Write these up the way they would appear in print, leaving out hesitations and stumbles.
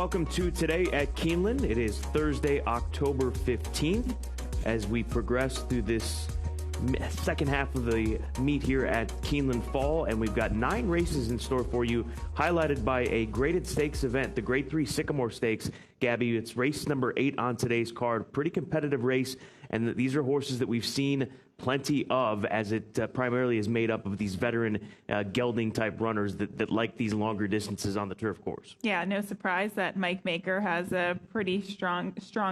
Welcome to Today at Keeneland. It is Thursday, October 15th, as we progress through this second half of the meet here at Keeneland Fall, and we've got 9 races in store for you, highlighted by a graded stakes event, the Grade 3 Sycamore Stakes. Gabby, it's race number 8 on today's card. Pretty competitive race, and these are horses that we've seen plenty of, as it primarily is made up of these veteran gelding-type runners that like these longer distances on the turf course. Yeah, no surprise that Mike Maker has a pretty strong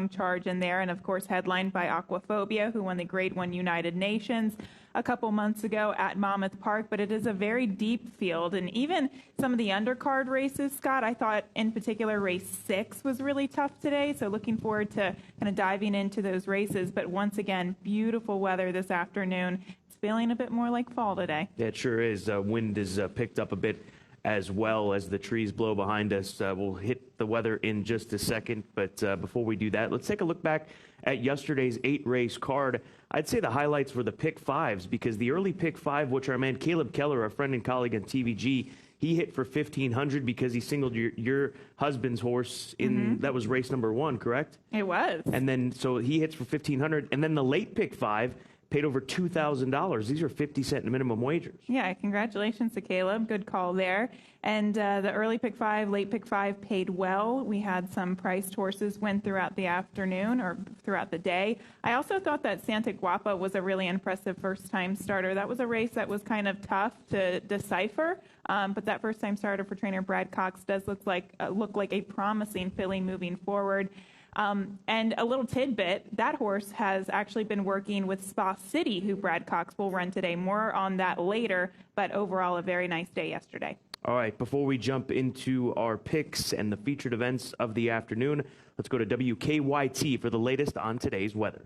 charge in there, and of course headlined by Aquaphobia, who won the Grade 1 United Nations a couple months ago at Monmouth Park. But it is a very deep field, and even some of the undercard races, Scott, I thought in particular race 6 was really tough today, so looking forward to kind of diving into those races. But once again, beautiful weather this afternoon. It's feeling a bit more like fall today. Yeah, it sure is. Wind is picked up a bit as well as the trees blow behind us. We'll hit the weather in just a second, but before we do that, let's take a look back at yesterday's 8-race card. I'd say the highlights were the pick 5s, because the early pick 5, which our man Caleb Keller, our friend and colleague on TVG, he hit for 1,500 because he singled your husband's horse in that was race number 1, correct? It was. And then so he hits for 1,500, and then the late pick 5 paid over $2,000. These are 50-cent minimum wagers. Yeah, congratulations to Caleb. Good call there. And the early pick 5, late pick 5 paid well. We had some priced horses win throughout the afternoon or throughout the day. I also thought that Santa Guapa was a really impressive first-time starter. That was a race that was kind of tough to decipher, but that first-time starter for trainer Brad Cox does look like a promising filly moving forward. And a little tidbit, that horse has actually been working with Spa City, who Brad Cox will run today. More on that later, but overall a very nice day yesterday. All right, before we jump into our picks and the featured events of the afternoon, let's go to WKYT for the latest on today's weather.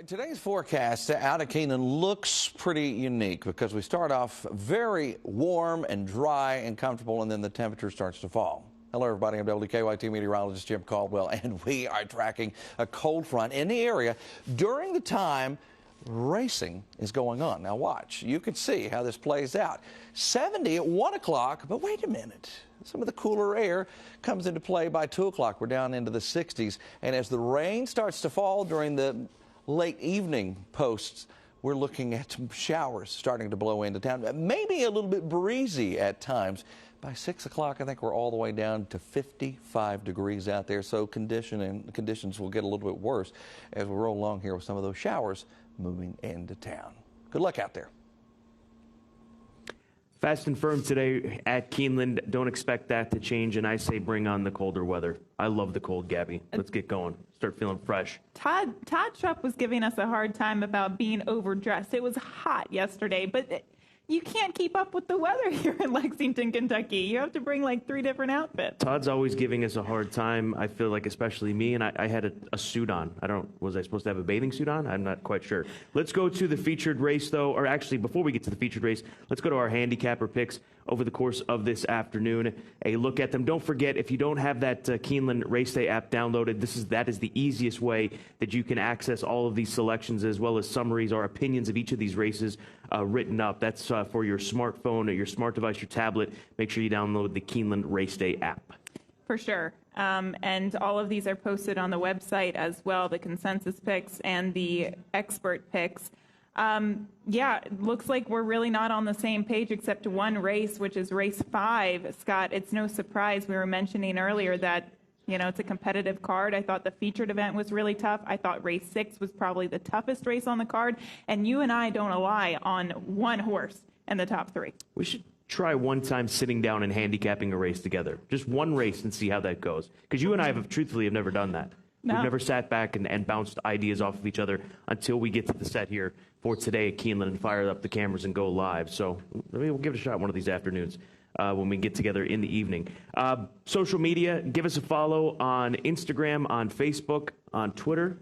Today's forecast out of Keeneland looks pretty unique, because we start off very warm and dry and comfortable, and then the temperature starts to fall. Hello, everybody. I'm WKYT meteorologist Jim Caldwell, and we are tracking a cold front in the area during the time racing is going on. Now watch. You can see how this plays out. 70 at 1 o'clock, but wait a minute. Some of the cooler air comes into play by 2 o'clock. We're down into the 60s, and as the rain starts to fall during the late evening posts, we're looking at some showers starting to blow into town. Maybe a little bit breezy at times. By 6 o'clock, I think we're all the way down to 55 degrees out there, so conditions will get a little bit worse as we roll along here with some of those showers moving into town. Good luck out there. Fast and firm today at Keeneland. Don't expect that to change, and I say bring on the colder weather. I love the cold, Gabby. Let's get going. Start feeling fresh. Todd Trupp was giving us a hard time about being overdressed. It was hot yesterday, but you can't keep up with the weather here in Lexington, Kentucky. You have to bring like 3 different outfits. Todd's always giving us a hard time, I feel like, especially me, and I had a suit on. Was I supposed to have a bathing suit on? I'm not quite sure. Let's go to the featured race, though, or actually, before we get to the featured race, let's go to our handicapper picks over the course of this afternoon. A look at them. Don't forget, if you don't have that Keeneland Race Day app downloaded, that is the easiest way that you can access all of these selections, as well as summaries or opinions of each of these races written up. That's for your smartphone or your smart device, your tablet. Make sure you download the Keeneland Race Day app. For sure. And all of these are posted on the website as well, the consensus picks and the expert picks. Yeah, it looks like we're really not on the same page except one race, which is race 5. Scott, it's no surprise. We were mentioning earlier that, it's a competitive card. I thought the featured event was really tough. I thought race 6 was probably the toughest race on the card. And you and I don't ally on one horse in the top 3. We should try one time sitting down and handicapping a race together. Just one race and see how that goes. Because you and I have never done that. No. We've never sat back and bounced ideas off of each other until we get to the set here for today at Keeneland and fire up the cameras and go live. So maybe we'll give it a shot one of these afternoons when we get together in the evening. Social media, give us a follow on Instagram, on Facebook, on Twitter.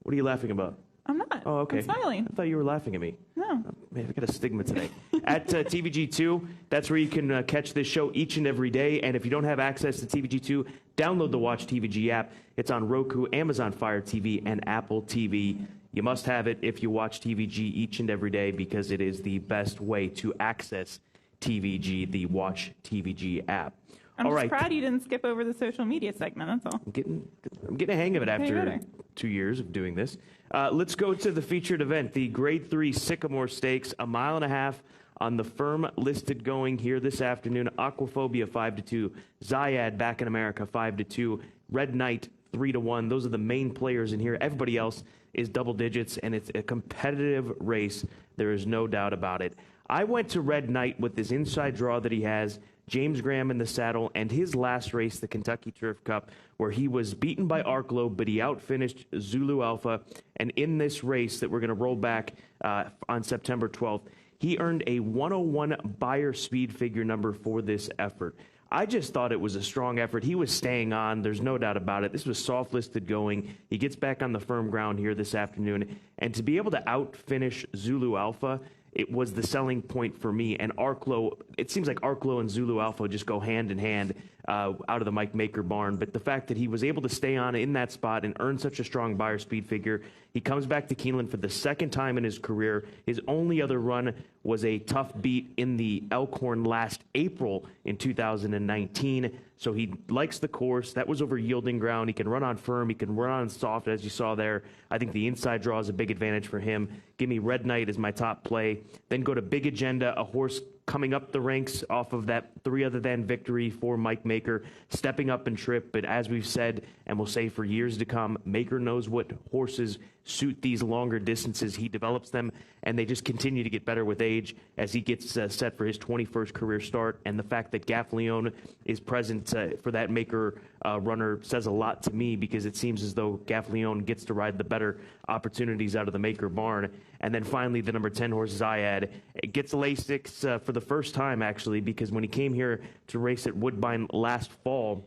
What are you laughing about? I'm not. Oh, okay. I'm smiling. I thought you were laughing at me. No. Man, I've got a stigma today. At TVG2, that's where you can catch this show each and every day. And if you don't have access to TVG2, download the Watch TVG app. It's on Roku, Amazon Fire TV, and Apple TV. You must have it if you watch TVG each and every day, because it is the best way to access TVG, the Watch TVG app. I'm All just right. proud you didn't skip over the social media segment, that's all. I'm getting a hang of it after better. 2 years of doing this. Let's go to the featured event, the Grade 3 Sycamore Stakes, a mile and a half on the firm listed going here this afternoon. Aquaphobia 5-2, Zayad back in America 5-2, Red Knight 3-1. Those are the main players in here. Everybody else is double digits, and it's a competitive race. There is no doubt about it. I went to Red Knight with this inside draw that he has, James Graham in the saddle, and his last race, the Kentucky Turf Cup, where he was beaten by Arklow, but he outfinished Zulu Alpha. And in this race that we're going to roll back on September 12th, he earned a 101 Beyer speed figure number for this effort. I just thought it was a strong effort. He was staying on. There's no doubt about it. This was soft-listed going. He gets back on the firm ground here this afternoon. And to be able to outfinish Zulu Alpha, it was the selling point for me. And Arklow, it seems like Arklow and Zulu Alpha just go hand in hand out of the Mike Maker barn. But the fact that he was able to stay on in that spot and earn such a strong Beyer speed figure, he comes back to Keeneland for the second time in his career. His only other run was a tough beat in the Elkhorn last April in 2019. So he likes the course. That was over yielding ground. He can run on firm. He can run on soft, as you saw there. I think the inside draw is a big advantage for him. Give me Red Knight as my top play. Then go to Big Agenda, a horse coming up the ranks off of that 3 other than victory for Mike Maker, stepping up in trip. But as we've said, and we'll say for years to come, Maker knows what horses suit these longer distances. He develops them, and they just continue to get better with age as he gets set for his 21st career start. And the fact that Gaffleone is present for that Maker runner says a lot to me, because it seems as though Gaffleone gets to ride the better opportunities out of the Maker barn. And then finally, the number 10 horse, Zayad, it gets Lasix for the first time, actually, because when he came here to race at Woodbine last fall,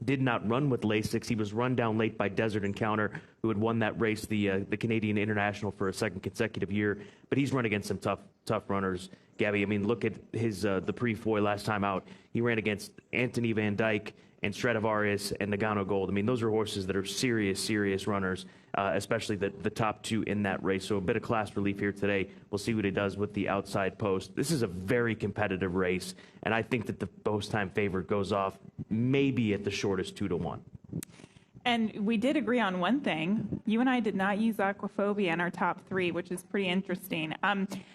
did not run with Lasix. He was run down late by Desert Encounter, who had won that race, the Canadian International, for a second consecutive year. But he's run against some tough runners, Gabby. I mean, look at his the Pre-Foy last time out. He ran against Anthony Van Dyke and Stradivarius and Nagano Gold. I mean, those are horses that are serious runners, especially the top 2 in that race. So a bit of class relief here today. We'll see what he does with the outside post. This is a very competitive race, and I think that the post time favorite goes off maybe at the shortest 2-1. And we did agree on one thing. You and I did not use Aquaphobia in our top 3, which is pretty interesting.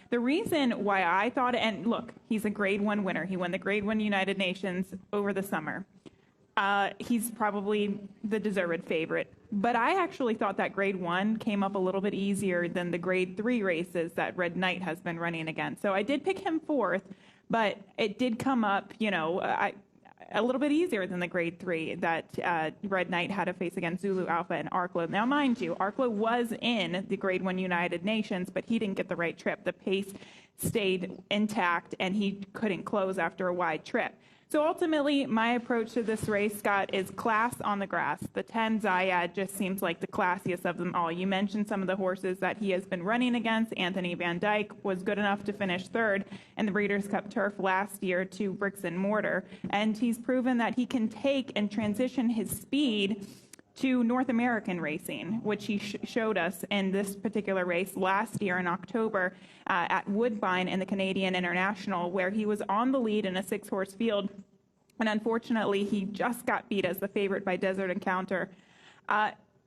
The reason why I thought, and look, he's a Grade 1 winner. He won the Grade 1 United Nations over the summer. He's probably the deserved favorite. But I actually thought that Grade 1 came up a little bit easier than the Grade 3 races that Red Knight has been running against. So I did pick him 4th, but it did come up, a little bit easier than the Grade 3 that Red Knight had to face against Zulu Alpha and Arklow. Now, mind you, Arklow was in the Grade 1 United Nations, but he didn't get the right trip. The pace stayed intact, and he couldn't close after a wide trip. So ultimately, my approach to this race, Scott, is class on the grass. The 10 Zayad just seems like the classiest of them all. You mentioned some of the horses that he has been running against. Anthony Van Dyke was good enough to finish 3rd in the Breeders' Cup Turf last year to Bricks and Mortar. And he's proven that he can take and transition his speed to North American racing, which he showed us in this particular race last year in October at Woodbine in the Canadian International, where he was on the lead in a 6-horse field. And unfortunately, he just got beat as the favorite by Desert Encounter.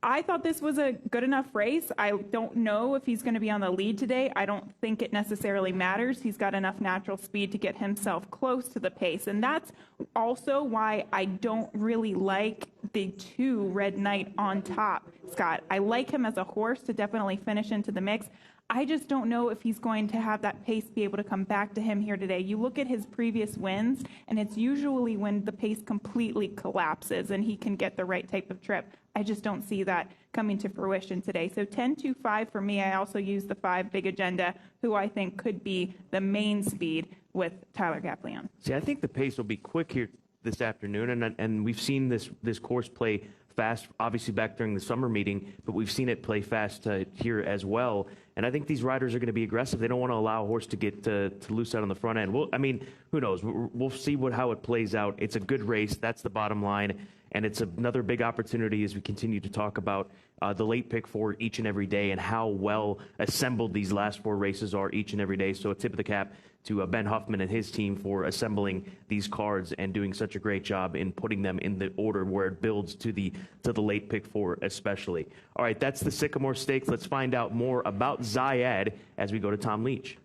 I thought this was a good enough race. I don't know if he's going to be on the lead today. I don't think it necessarily matters. He's got enough natural speed to get himself close to the pace. And that's also why I don't really like the 2 Red Knight on top, Scott. I like him as a horse to definitely finish into the mix. I just don't know if he's going to have that pace be able to come back to him here today. You look at his previous wins, and it's usually when the pace completely collapses and he can get the right type of trip. I just don't see that coming to fruition today. So 10-2-5 for me. I also use the 5 Big Agenda, who I think could be the main speed with Tyler Gaffleone. See, I think the pace will be quick here this afternoon, and we've seen this course play fast, obviously back during the summer meeting, but we've seen it play fast here as well. And I think these riders are going to be aggressive. They don't want to allow a horse to get to loose out on the front end. Well, I mean, who knows? We'll see how it plays out. It's a good race. That's the bottom line. And it's another big opportunity as we continue to talk about the late pick four each and every day and how well assembled these last four races are each and every day. So a tip of the cap to Ben Huffman and his team for assembling these cards and doing such a great job in putting them in the order where it builds to the late pick four especially. All right, that's the Sycamore Stakes. Let's find out more about Zayed as we go to Tom Leach.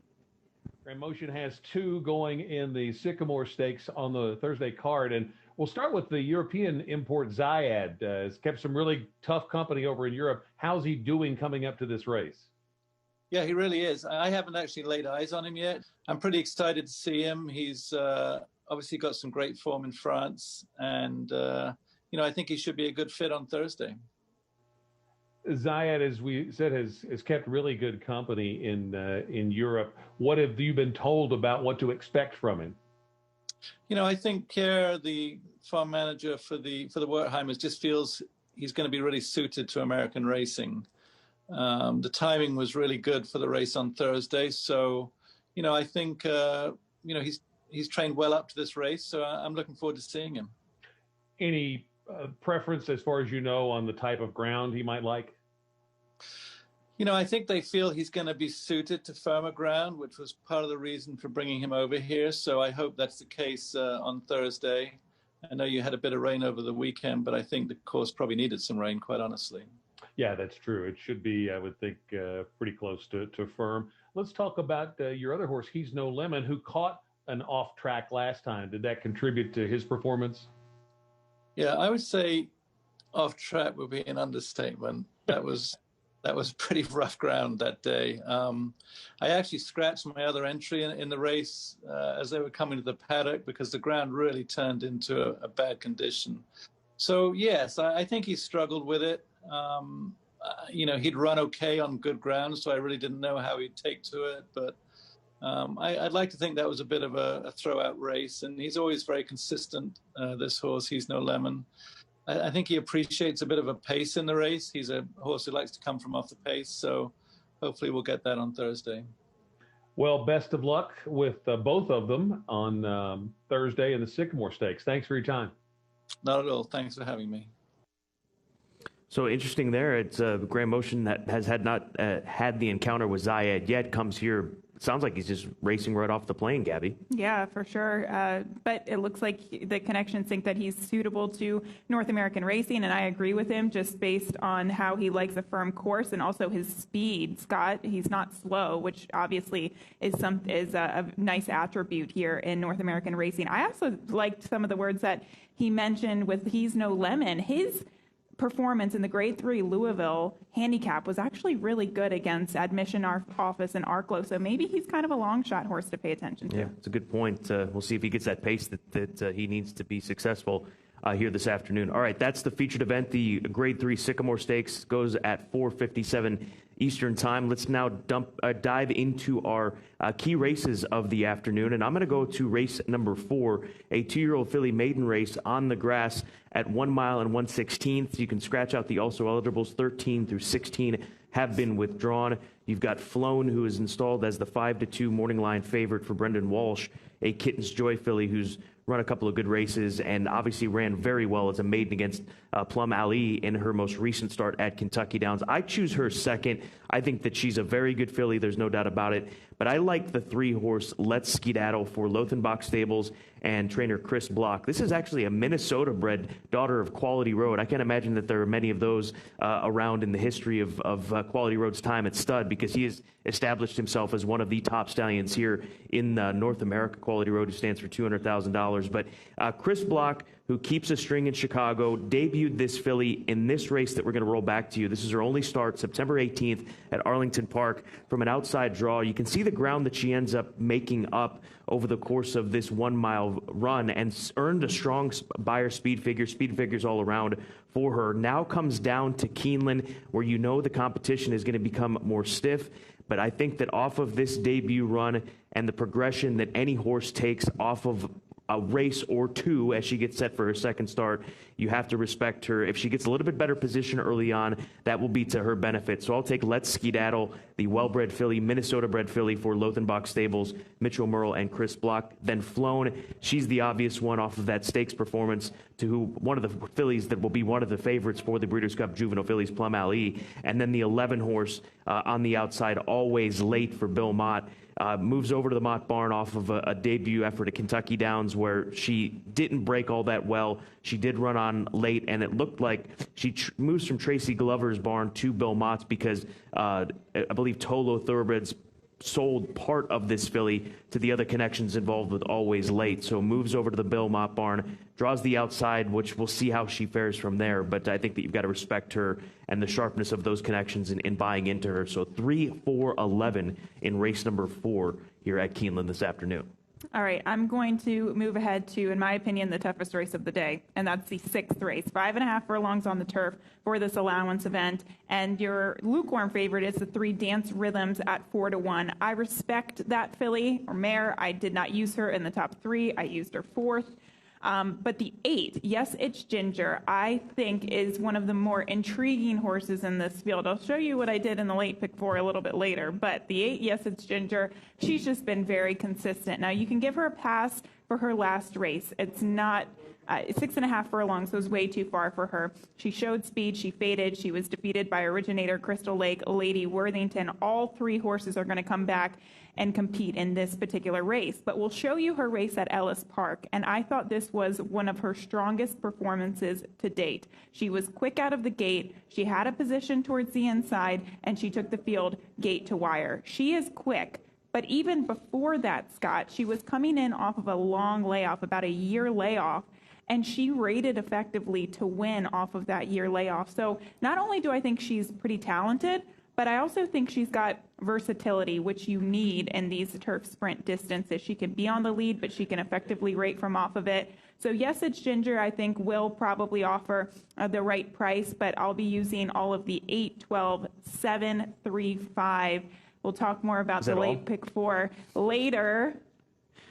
Grand Motion has two going in the Sycamore Stakes on the Thursday card, and we'll start with the European import Zayed. Has kept some really tough company over in Europe. How's he doing coming up to this race? Yeah, he really is. I haven't actually laid eyes on him yet. I'm pretty excited to see him. He's obviously got some great form in France, and I think he should be a good fit on Thursday. Zayed, as we said, has kept really good company in Europe. What have you been told about what to expect from him? I think Pierre, the farm manager for the Wertheimers, just feels he's going to be really suited to American racing. The timing was really good for the race on Thursday, so I think he's trained well up to this race. So I'm looking forward to seeing him. Any preference, as far as you know, on the type of ground he might like? I think they feel he's going to be suited to firmer ground, which was part of the reason for bringing him over here. So I hope that's the case on Thursday. I know you had a bit of rain over the weekend, but I think the course probably needed some rain, quite honestly. Yeah, that's true. It should be, I would think, pretty close to firm. Let's talk about your other horse, He's No Lemon, who caught an off track last time. Did that contribute to his performance? Yeah, I would say off track would be an understatement. That was pretty rough ground that day. I actually scratched my other entry in the race as they were coming to the paddock because the ground really turned into a bad condition. So, yes, I think he struggled with it. He'd run okay on good ground, so I really didn't know how he'd take to it. But I'd like to think that was a bit of a throw-out race, and he's always very consistent, this horse, He's No Lemon. I think he appreciates a bit of a pace in the race. He's a horse who likes to come from off the pace, so hopefully we'll get that on Thursday. Well, best of luck with both of them on Thursday in the Sycamore Stakes. Thanks for your time. Not at all. Thanks for having me. So interesting there. It's Grand Motion that has not had the encounter with Zayed yet, comes here. It sounds like he's just racing right off the plane, Gabby. Yeah, for sure. But it looks like the connections think that he's suitable to North American racing, and I agree with him just based on how he likes a firm course and also his speed. Scott, he's not slow, which obviously is a nice attribute here in North American racing. I also liked some of the words that he mentioned with He's No Lemon. His performance in the Grade 3 Louisville handicap was actually really good against Admission Office and Arklow, so maybe he's kind of a long shot horse to pay attention to. Yeah, it's a good point. We'll see if he gets that pace that he needs to be successful here this afternoon. All right, that's the featured event. The Grade 3 Sycamore Stakes goes at 4:57 Eastern Time. Let's now dive into our key races of the afternoon, and I'm going to go to race number 4, a 2-year-old filly maiden race on the grass at 1 mile and 1/16. You can scratch out the also eligibles. 13 through 16 have been withdrawn. You've got Flown, who is installed as the 5-2 morning line favorite for Brendan Walsh, a Kitten's Joy filly who's run a couple of good races and obviously ran very well as a maiden against Plum Ali in her most recent start at Kentucky Downs. I choose her second. I think that she's a very good filly. There's no doubt about it. But I like the 3-horse Let's Skedaddle for Lothenbach Stables and trainer Chris Block. This is actually a Minnesota-bred daughter of Quality Road. I can't imagine that there are many of those around in the history of Quality Road's time at stud, because he has established himself as one of the top stallions here in North America. Quality Road, who stands for $200,000. But Chris Block, who keeps a string in Chicago, debuted this filly in this race that we're going to roll back to you. This is her only start, September 18th at Arlington Park from an outside draw. You can see the ground that she ends up making up over the course of this 1 mile run and earned a strong Beyer speed figures all around for her. Now comes down to Keeneland, where you know the competition is going to become more stiff. But I think that off of this debut run and the progression that any horse takes off of a race or two as she gets set for her second start. You have to respect her. If she gets a little bit better position early on, that will be to her benefit. So I'll take Let's Skedaddle, the well-bred filly, Minnesota-bred filly for Lothenbach Stables, Mitchell Merle and Chris Block. Then Flown, she's the obvious one off of that stakes performance, to who one of the fillies that will be one of the favorites for the Breeders' Cup Juvenile Fillies, Plum Ali. And then the 11 horse on the outside, Always Late for Bill Mott. Moves over to the Mott Barn off of a debut effort at Kentucky Downs where she didn't break all that well. She did run on late, and it looked like she moves from Tracy Glover's barn to Bill Mott's because I believe Tolo Thoroughbreds sold part of this filly to the other connections involved with Always Late. So moves over to the Bill Mott Barn, draws the outside, which we'll see how she fares from there. But I think that you've got to respect her and the sharpness of those connections in buying into her. So 3-4-11 in race number 4 here at Keeneland this afternoon. All right, I'm going to move ahead to, in my opinion, the toughest race of the day, and that's the 6th race. 5.5 furlongs on the turf for this allowance event, and your lukewarm favorite is the 3 Dance Rhythms at 4-1. I respect that filly or mare. I did not use her in the top 3. I used her 4th. But the 8, Yes It's Ginger, I think is one of the more intriguing horses in this field. I'll show you what I did in the late pick 4 a little bit later. But the 8, Yes It's Ginger, she's just been very consistent. Now, you can give her a pass for her last race. It's not 6.5 furlongs was way too far for her. She showed speed. She faded. She was defeated by Originator, Crystal Lake, Lady Worthington. All 3 horses are going to come back and compete in this particular race. But we'll show you her race at Ellis Park, and I thought this was one of her strongest performances to date. She was quick out of the gate. She had a position towards the inside, and she took the field gate to wire. She is quick. But even before that, Scott, she was coming in off of a long layoff, about a year layoff, and she rated effectively to win off of that year layoff. So not only do I think she's pretty talented, but I also think she's got versatility, which you need in these turf sprint distances. She can be on the lead, but she can effectively rate from off of it. So Yes It's Ginger, I think, will probably offer the right price, but I'll be using all of the 8, 12, 7, 3, 5. We'll talk more about the late pick 4 later.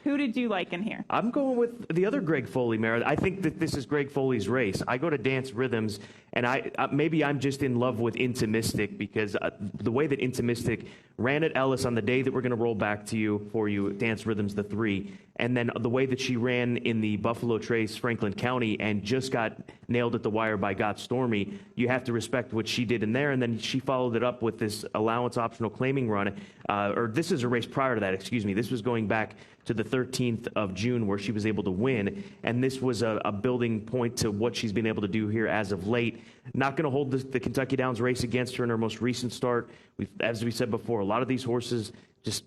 Who did you like in here? I'm going with the other Greg Foley mare. I think that this is Greg Foley's race. I go to Dance Rhythms, and maybe I'm just in love with Intimistic because the way that Intimistic ran at Ellis on the day that we're going to roll back to you for you, Dance Rhythms the 3, and then the way that she ran in the Buffalo Trace, Franklin County, and just got nailed at the wire by Got Stormy, you have to respect what she did in there. And then she followed it up with this allowance optional claiming run, or this is a race prior to that, excuse me. This was going back to the 13th of June where she was able to win, and this was a building point to what she's been able to do here as of late. Not going to hold the Kentucky Downs race against her in her most recent start. As we said before, a lot of these horses,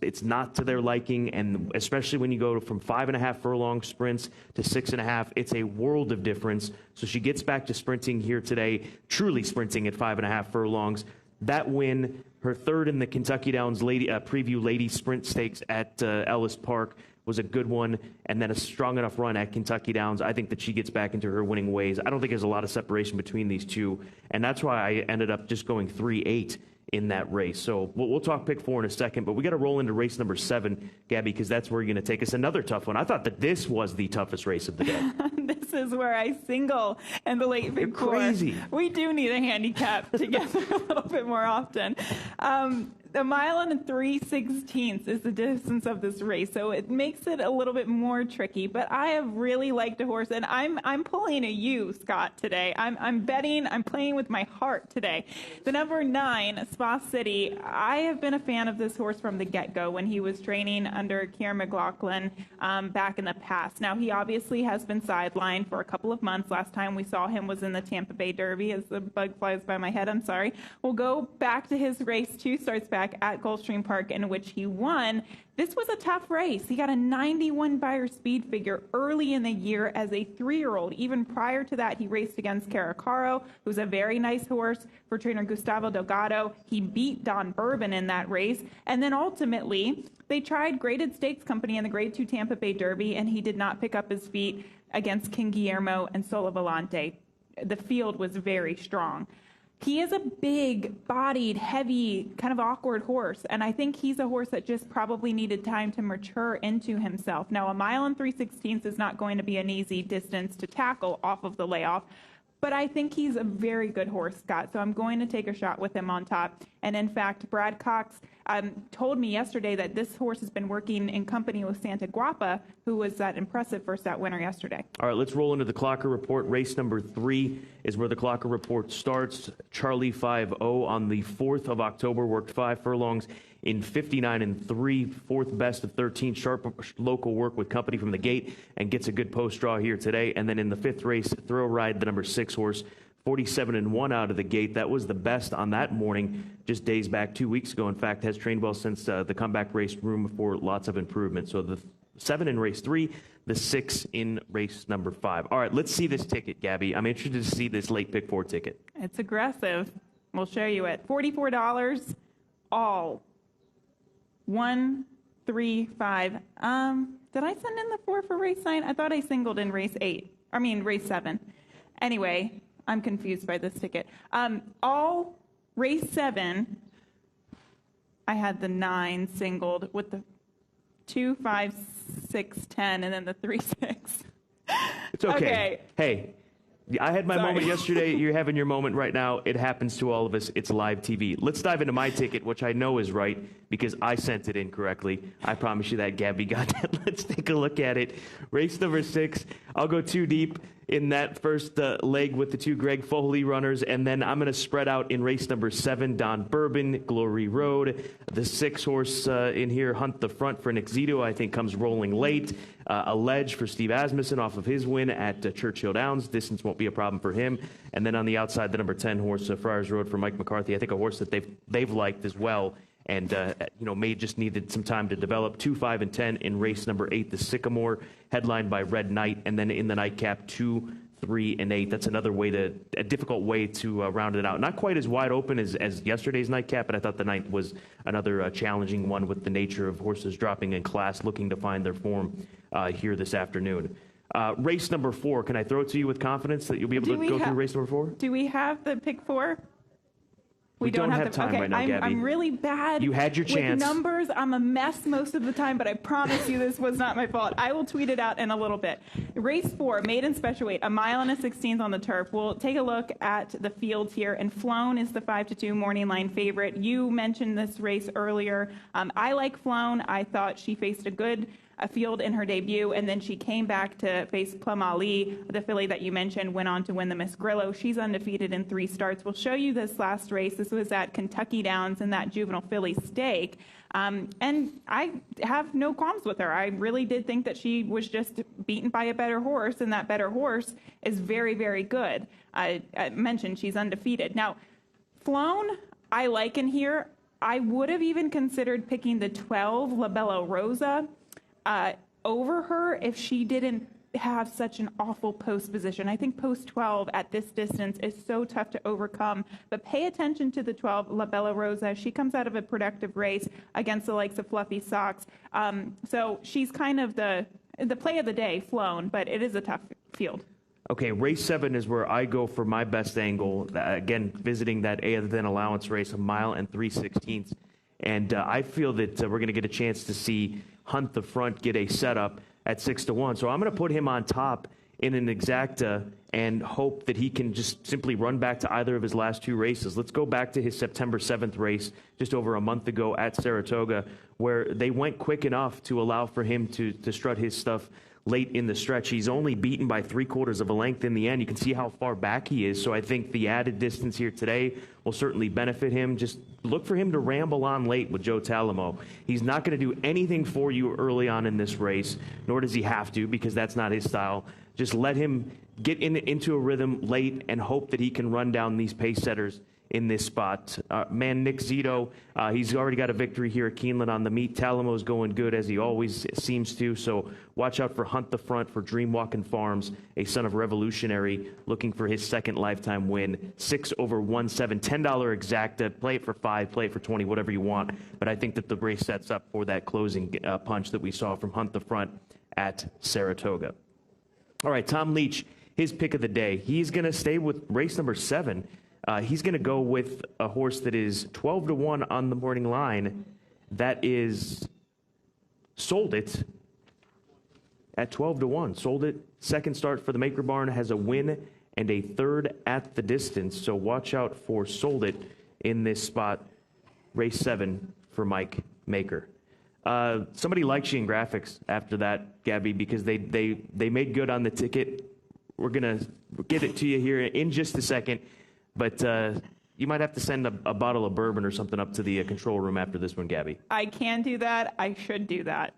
it's not to their liking, and especially when you go from 5.5 furlong sprints to 6.5, it's a world of difference. So she gets back to sprinting here today, truly sprinting at 5.5 furlongs. That win, her 3rd in the Kentucky Downs Preview Lady Sprint Stakes at Ellis Park, was a good one, and then a strong enough run at Kentucky Downs. I think that she gets back into her winning ways. I don't think there's a lot of separation between these two, and that's why I ended up just going 3-8 in that race. So we'll talk pick 4 in a second, but we got to roll into race number 7, Gabby, because that's where you're going to take us. Another tough one. I thought that this was the toughest race of the day. This is where I single in the late pick 4. Crazy. We do need a handicap together a little bit more often. The 1 3/16 is the distance of this race, so it makes it a little bit more tricky. But I have really liked a horse, and I'm pulling a U, Scott, today. I'm betting. I'm playing with my heart today. The number 9, Spa City. I have been a fan of this horse from the get-go when he was training under Keir McLaughlin back in the past. Now, he obviously has been sidelined for a couple of months. Last time we saw him was in the Tampa Bay Derby. As the bug flies by my head, I'm sorry. We'll go back to his race 2 starts back at Gulfstream Park, in which he won. This was a tough race. He got a 91 Beyer speed figure early in the year as a 3-year-old. Even prior to that, he raced against Caracaro, who's a very nice horse for trainer Gustavo Delgado. He beat Don Bourbon in that race. And then ultimately, they tried Graded Stakes Company in the Grade 2 Tampa Bay Derby, and he did not pick up his feet against King Guillermo and Solo Volante. The field was very strong. He is a big-bodied, heavy, kind of awkward horse, and I think he's a horse that just probably needed time to mature into himself. Now, 1 mile and 3/16 is not going to be an easy distance to tackle off of the layoff, but I think he's a very good horse, Scott, so I'm going to take a shot with him on top. And in fact, Brad Cox told me yesterday that this horse has been working in company with Santa Guapa, who was that impressive first out winner yesterday. All right, let's roll into the Clocker Report. Race number 3 is where the Clocker Report starts. Charlie 5-0 on the 4th of October, worked 5 furlongs in 59 3, 4th best of 13. Sharp local work with company from the gate and gets a good post draw here today. And then in the 5th race, Thrill Ride, the number 6 horse, 47-1 out of the gate. That was the best on that morning just days back 2 weeks ago. In fact, has trained well since the comeback race, room for lots of improvement. So the 7 in race 3, the 6 in race number 5. All right, let's see this ticket, Gabby. I'm interested to see this late pick 4 ticket. It's aggressive. We'll show you it. $44 all. 1, 3, 5. Did I send in the 4 for race 9? I thought I singled in race 7. Anyway, I'm confused by this ticket. All race 7, I had the 9 singled with the 2, 5, 6, 10, and then the 3, 6. It's okay. Hey, I had my moment yesterday. You're having your moment right now. It happens to all of us. It's live TV. Let's dive into my ticket, which I know is right because I sent it in correctly. I promise you that Gabby got that. Let's take a look at it. Race number 6. I'll go 2 deep in that first leg with the 2 Greg Foley runners, and then I'm going to spread out in race number 7, Don Bourbon, Glory Road. The 6 horse in here, Hunt the Front for Nick Zito, I think comes rolling late. A ledge for Steve Asmussen off of his win at Churchill Downs. Distance won't be a problem for him. And then on the outside, the number 10 horse, Friars Road for Mike McCarthy. I think a horse that they've liked as well. And, may just needed some time to develop. 2, 5, and 10 in race number 8, the Sycamore, headlined by Red Knight. And then in the nightcap, 2, 3, and 8. That's another a difficult way to round it out. Not quite as wide open as yesterday's nightcap, but I thought the 9th was another challenging one with the nature of horses dropping in class, looking to find their form here this afternoon. Race number 4, can I throw it to you with confidence that you'll be able to go through race number 4? Do we have the pick 4? We don't have time right now, Gabby. I'm really bad. You had your chance. With numbers, I'm a mess most of the time, but I promise you this was not my fault. I will tweet it out in a little bit. Race 4, maiden special weight, 1 mile and 1/16 on the turf. We'll take a look at the fields here, and Flown is the 5-2 morning line favorite. You mentioned this race earlier. I like Flown. I thought she faced a field in her debut, and then she came back to face Plum Ali, the filly that you mentioned, went on to win the Miss Grillo. She's undefeated in 3 starts. We'll show you this last race. This was at Kentucky Downs in that juvenile filly stake. And I have no qualms with her. I really did think that she was just beaten by a better horse, and that better horse is very, very good. I mentioned she's undefeated. Now, Flown, I like in here. I would have even considered picking the 12, La Bella Rosa, over her if she didn't have such an awful post position. I think post 12 at this distance is so tough to overcome, but pay attention to the 12, La Bella Rosa. She comes out of a productive race against the likes of Fluffy Socks. So she's kind of the play of the day, Flown, but it is a tough field. Okay, race 7 is where I go for my best angle. Again, visiting that A other than allowance race, 1 mile and 3/16. And I feel that we're going to get a chance to see Hunt the Front get a setup at 6-1. So I'm going to put him on top in an exacta and hope that he can just simply run back to either of his last 2 races. Let's go back to his September 7th race just over a month ago at Saratoga, where they went quick enough to allow for him to strut his stuff late in the stretch. He's only beaten by 3/4 of a length in the end. You can see how far back he is. So I think the added distance here today will certainly benefit him. Just look for him to ramble on late with Joe Talamo. He's not going to do anything for you early on in this race, nor does he have to, because that's not his style. Just let him get into a rhythm late and hope that he can run down these pace setters in this spot. Nick Zito, he's already got a victory here at Keeneland on the meet. Talamo's going good, as he always seems to, so watch out for Hunt the Front for Dreamwalking Farms, a son of Revolutionary, looking for his 2nd lifetime win. 6/1/7, $10 exacta. Play it for 5, play it for 20, whatever you want, but I think that the race sets up for that closing punch that we saw from Hunt the Front at Saratoga. All right, Tom Leach, his pick of the day. He's going to stay with race number 7. He's going to go with a horse that is 12-1 on the morning line. That is Sold It at 12-1. Sold It, second start for the Maker Barn, has a win and a third at the distance. So watch out for Sold It in this spot, race 7 for Mike Maker. Somebody likes you in graphics after that, Gabby, because they made good on the ticket. We're going to get it to you here in just a second, but you might have to send a bottle of bourbon or something up to the control room after this one, Gabby. I can do that. I should do that.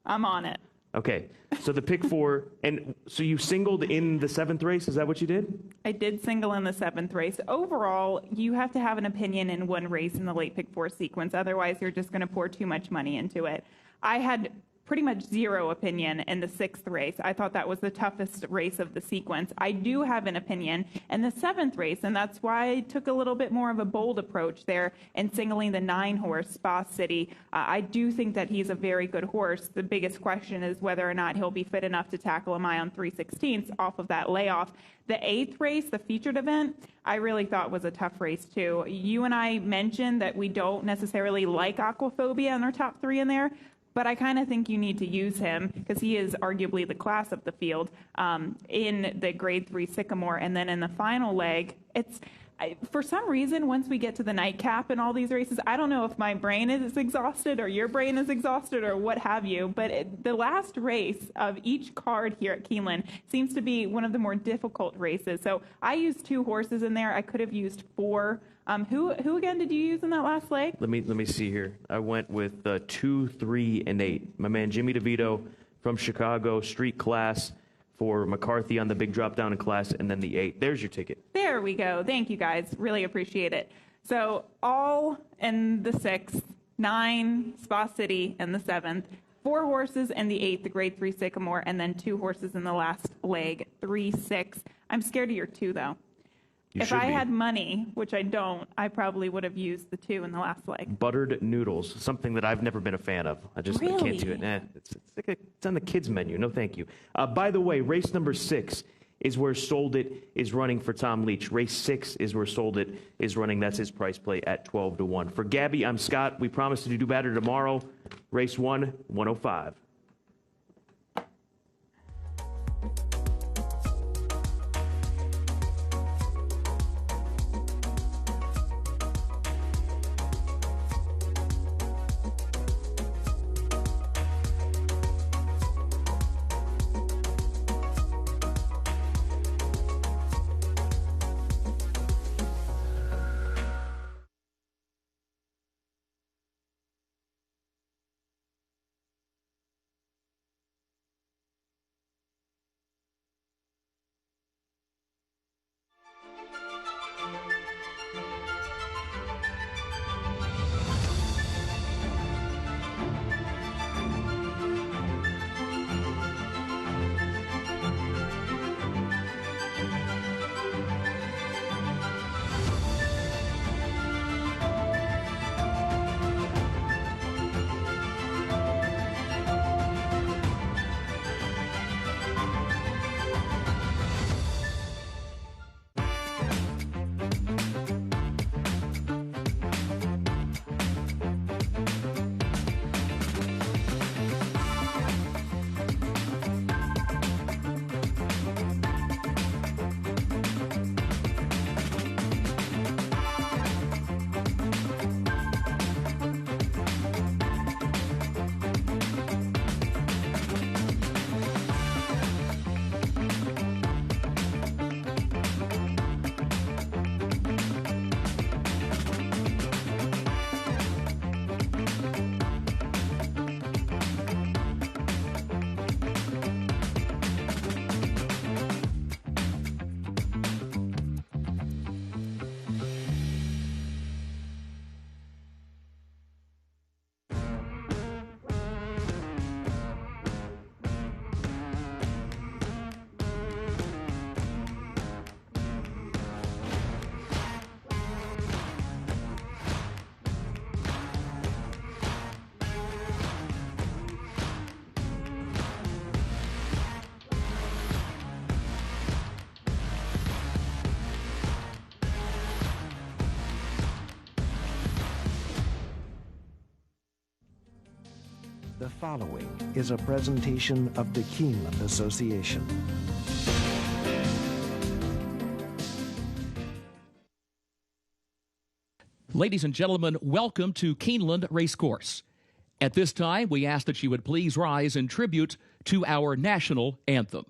I'm on it. Okay, so the pick 4, and so you singled in the 7th race, is that what you did? I did single in the 7th race. Overall, you have to have an opinion in one race in the late pick 4 sequence. Otherwise, you're just going to pour too much money into it. I had pretty much zero opinion in the 6th race. I thought that was the toughest race of the sequence. I do have an opinion in the 7th race, and that's why I took a little bit more of a bold approach there in singling the 9-horse Spa City. I do think that he's a very good horse. The biggest question is whether or not he'll be fit enough to tackle a mile 3/16 off of that layoff. The 8th race, the featured event, I really thought was a tough race too. You and I mentioned that we don't necessarily like Aquaphobia in our top 3 in there, but I kind of think you need to use him because he is arguably the class of the field in the Grade 3 Sycamore. And then in the final leg, for some reason, once we get to the nightcap in all these races, I don't know if my brain is exhausted or your brain is exhausted or what have you, but the last race of each card here at Keeneland seems to be one of the more difficult races. So I used 2 horses in there. I could have used 4. Who again did you use in that last leg? Let me see here. I went with 2, 3, and 8. My man Jimmy DeVito from Chicago, street class for McCarthy on the big drop down in class, and then the 8. There's your ticket. There we go. Thank you guys. Really appreciate it. So all in the 6th, 9 Spa City in the 7th, 4 horses in the 8th, the Grade 3 Sycamore, and then 2 horses in the last leg, 3, 6. I'm scared of your 2 though. If I had money, which I don't, I probably would have used the 2 in the last leg. Buttered noodles, something that I've never been a fan of. I can't do it. It's on the kids menu. No, thank you. By the way, race number 6 is where Sold It is running for Tom Leach. Race 6 is where Sold It is running. That's his price play at 12-1. For Gabby, I'm Scott. We promise to do better tomorrow. Race 1, 105. The following is a presentation of the Keeneland Association. Ladies and gentlemen, welcome to Keeneland Racecourse. At this time, we ask that you would please rise in tribute to our national anthem.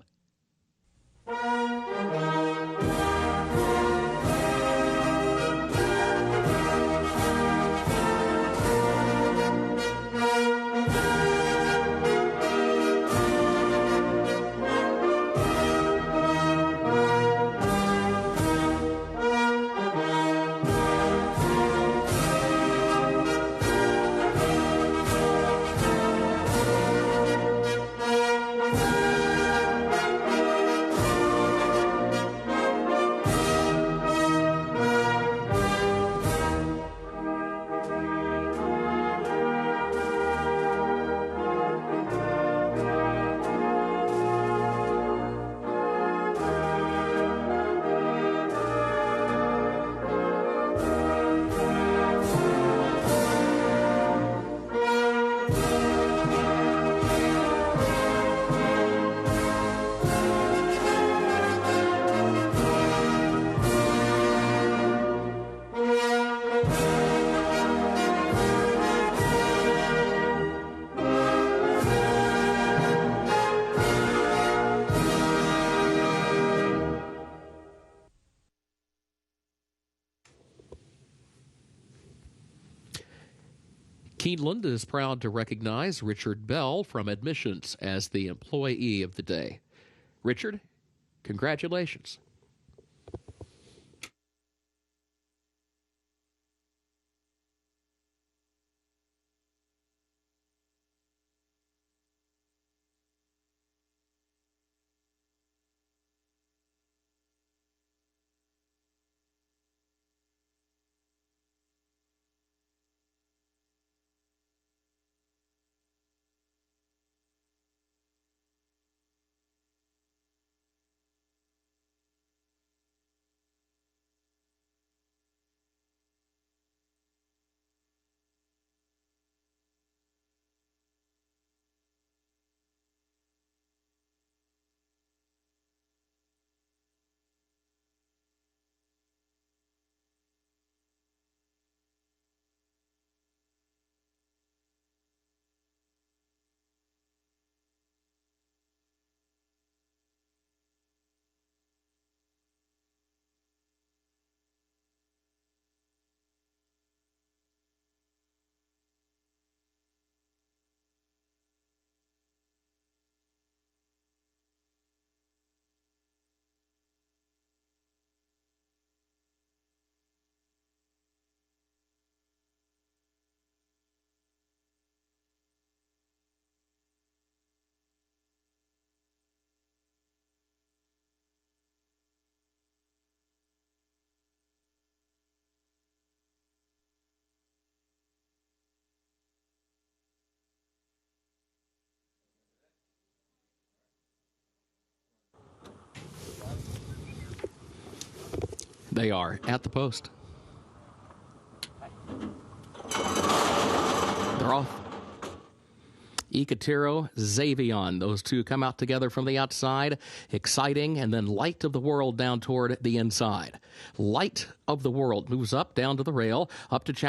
Keeneland is proud to recognize Richard Bell from admissions as the employee of the day. Richard, congratulations. They are at the post. They're off. Ikatiro, Xavion. Those two come out together from the outside. Exciting. And then Light of the World down toward the inside. Light of the World moves up, down to the rail, up to challenge.